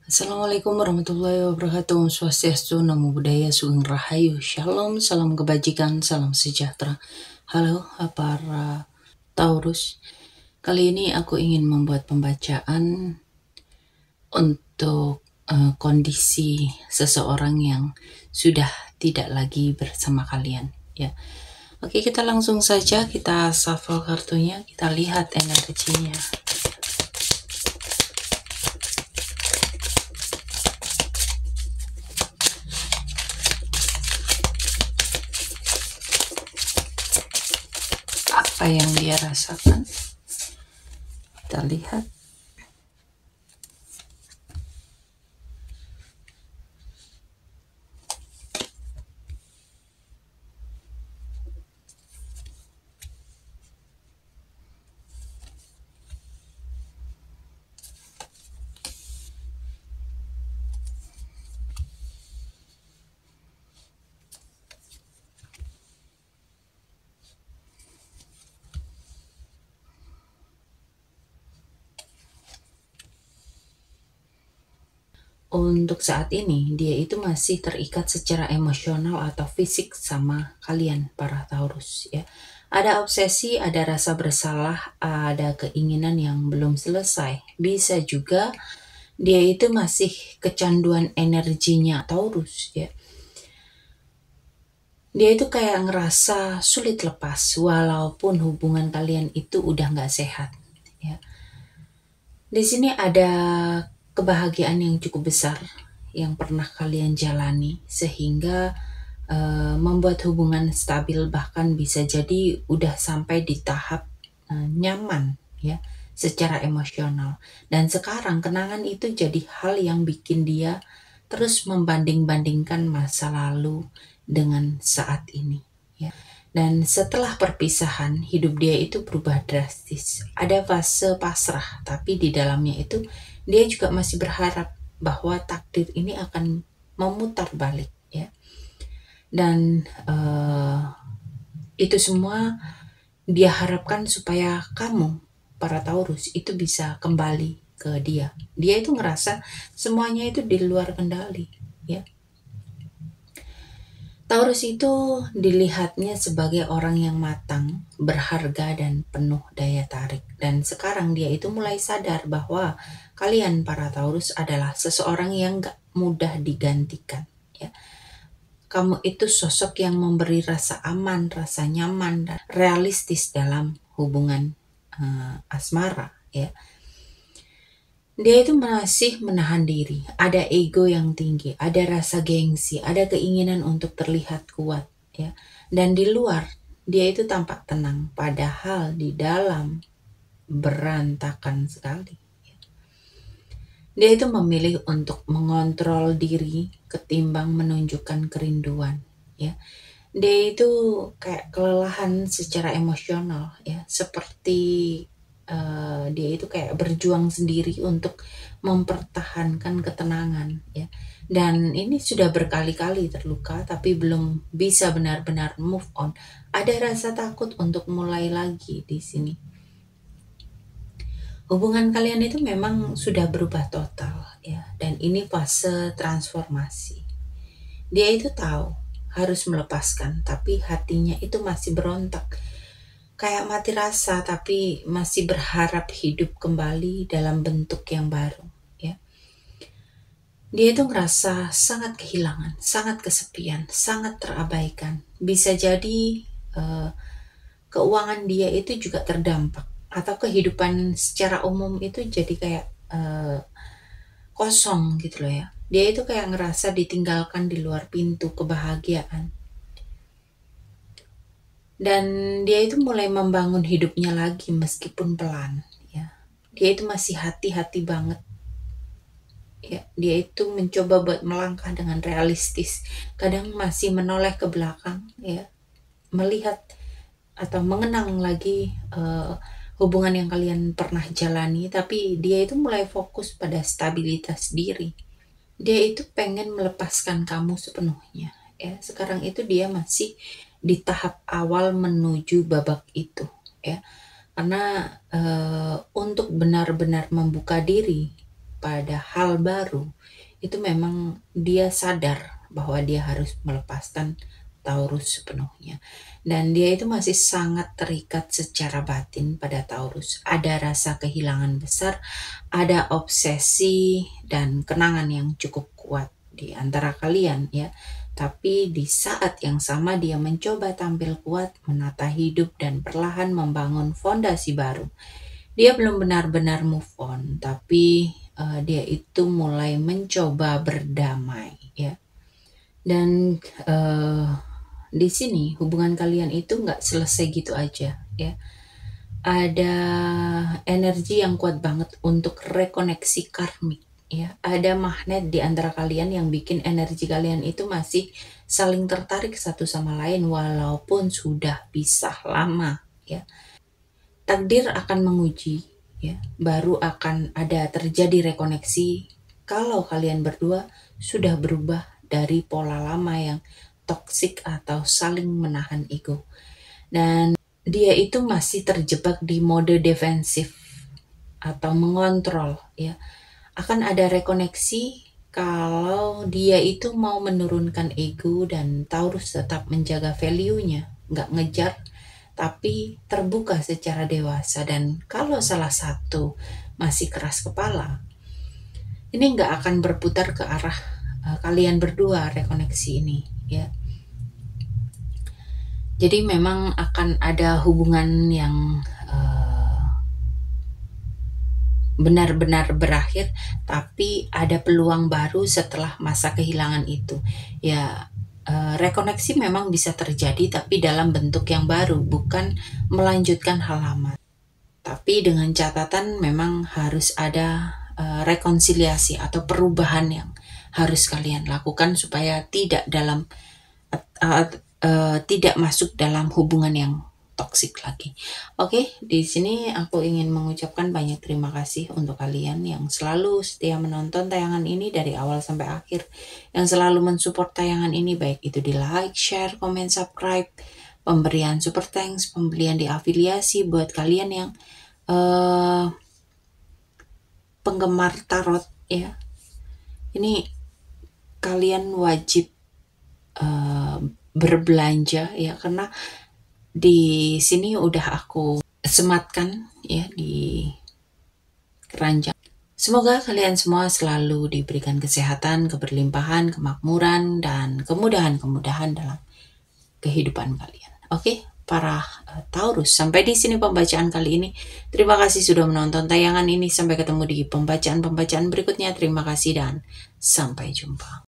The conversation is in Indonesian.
Assalamualaikum warahmatullahi wabarakatuh. Om Swastiastu, Namo Buddhaya, Sugeng Rahayu, Shalom, salam kebajikan, salam sejahtera. Halo para Taurus, kali ini aku ingin membuat pembacaan untuk kondisi seseorang yang sudah tidak lagi bersama kalian. Ya, oke, kita langsung saja kita shuffle kartunya, kita lihat energinya. Apa yang dia rasakan? Kita lihat. Untuk saat ini, dia itu masih terikat secara emosional atau fisik sama kalian, para Taurus. Ya. Ada obsesi, ada rasa bersalah, ada keinginan yang belum selesai. Bisa juga dia itu masih kecanduan energinya Taurus. Ya. Dia itu kayak ngerasa sulit lepas, walaupun hubungan kalian itu udah nggak sehat. Ya. Di sini ada kebahagiaan yang cukup besar yang pernah kalian jalani sehingga membuat hubungan stabil, bahkan bisa jadi udah sampai di tahap nyaman ya secara emosional. Dan sekarang kenangan itu jadi hal yang bikin dia terus membanding-bandingkan masa lalu dengan saat ini ya. Dan setelah perpisahan, hidup dia itu berubah drastis. Ada fase pasrah, tapi di dalamnya itu dia juga masih berharap bahwa takdir ini akan memutar balik ya. Dan itu semua dia harapkan supaya kamu, para Taurus, itu bisa kembali ke dia. Dia itu ngerasa semuanya itu di luar kendali ya. Taurus itu dilihatnya sebagai orang yang matang, berharga, dan penuh daya tarik. Dan sekarang dia itu mulai sadar bahwa kalian para Taurus adalah seseorang yang gak mudah digantikan. Ya. Kamu itu sosok yang memberi rasa aman, rasa nyaman, dan realistis dalam hubungan asmara. Ya. Dia itu masih menahan diri, ada ego yang tinggi, ada rasa gengsi, ada keinginan untuk terlihat kuat, ya. Dan di luar, dia itu tampak tenang, padahal di dalam berantakan sekali. Dia itu memilih untuk mengontrol diri ketimbang menunjukkan kerinduan, ya. Dia itu kayak kelelahan secara emosional, ya, seperti dia itu kayak berjuang sendiri untuk mempertahankan ketenangan ya. Dan ini sudah berkali-kali terluka tapi belum bisa benar-benar move on. Ada rasa takut untuk mulai lagi di sini. Hubungan kalian itu memang sudah berubah total ya, dan ini fase transformasi. Dia itu tahu harus melepaskan, tapi hatinya itu masih berontak. Kayak mati rasa tapi masih berharap hidup kembali dalam bentuk yang baru ya. Dia itu ngerasa sangat kehilangan, sangat kesepian, sangat terabaikan. Bisa jadi keuangan dia itu juga terdampak, atau kehidupan secara umum itu jadi kayak kosong gitu loh ya. Dia itu kayak ngerasa ditinggalkan di luar pintu kebahagiaan. Dan dia itu mulai membangun hidupnya lagi meskipun pelan ya. Dia itu masih hati-hati banget ya. Dia itu mencoba buat melangkah dengan realistis, kadang masih menoleh ke belakang ya, melihat atau mengenang lagi hubungan yang kalian pernah jalani. Tapi dia itu mulai fokus pada stabilitas diri. Dia itu pengen melepaskan kamu sepenuhnya ya. Sekarang itu dia masih di tahap awal menuju babak itu ya. Karena untuk benar-benar membuka diri pada hal baru, itu memang dia sadar bahwa dia harus melepaskan Taurus sepenuhnya. Dan dia itu masih sangat terikat secara batin pada Taurus. Ada rasa kehilangan besar, ada obsesi dan kenangan yang cukup kuat di antara kalian ya. Tapi di saat yang sama dia mencoba tampil kuat, menata hidup dan perlahan membangun fondasi baru. Dia belum benar-benar move on, tapi dia itu mulai mencoba berdamai ya. Dan di sini hubungan kalian itu nggak selesai gitu aja ya. Ada energi yang kuat banget untuk rekoneksi karmik ya. Ada magnet di antara kalian yang bikin energi kalian itu masih saling tertarik satu sama lain walaupun sudah pisah lama ya. Takdir akan menguji ya, baru akan ada terjadi rekoneksi kalau kalian berdua sudah berubah dari pola lama yang toksik atau saling menahan ego. Dan dia itu masih terjebak di mode defensif atau mengontrol ya. Akan ada rekoneksi kalau dia itu mau menurunkan ego dan Taurus tetap menjaga value-nya, nggak ngejar tapi terbuka secara dewasa. Dan kalau salah satu masih keras kepala, ini nggak akan berputar ke arah kalian berdua rekoneksi ini ya. Jadi memang akan ada hubungan yang benar-benar berakhir, tapi ada peluang baru setelah masa kehilangan itu ya. Rekoneksi memang bisa terjadi tapi dalam bentuk yang baru, bukan melanjutkan hal lama. Tapi dengan catatan memang harus ada rekonsiliasi atau perubahan yang harus kalian lakukan supaya tidak tidak masuk dalam hubungan yang toksik lagi. Oke, di sini aku ingin mengucapkan banyak terima kasih untuk kalian yang selalu setia menonton tayangan ini dari awal sampai akhir, yang selalu mensupport tayangan ini, baik itu di like, share, komen, subscribe, pemberian super thanks, pembelian di afiliasi buat kalian yang penggemar tarot ya. Ini kalian wajib berbelanja ya, karena di sini udah aku sematkan ya di keranjang. Semoga kalian semua selalu diberikan kesehatan, keberlimpahan, kemakmuran, dan kemudahan-kemudahan dalam kehidupan kalian. Oke, para Taurus, sampai di sini pembacaan kali ini. Terima kasih sudah menonton tayangan ini. Sampai ketemu di pembacaan-pembacaan berikutnya. Terima kasih dan sampai jumpa.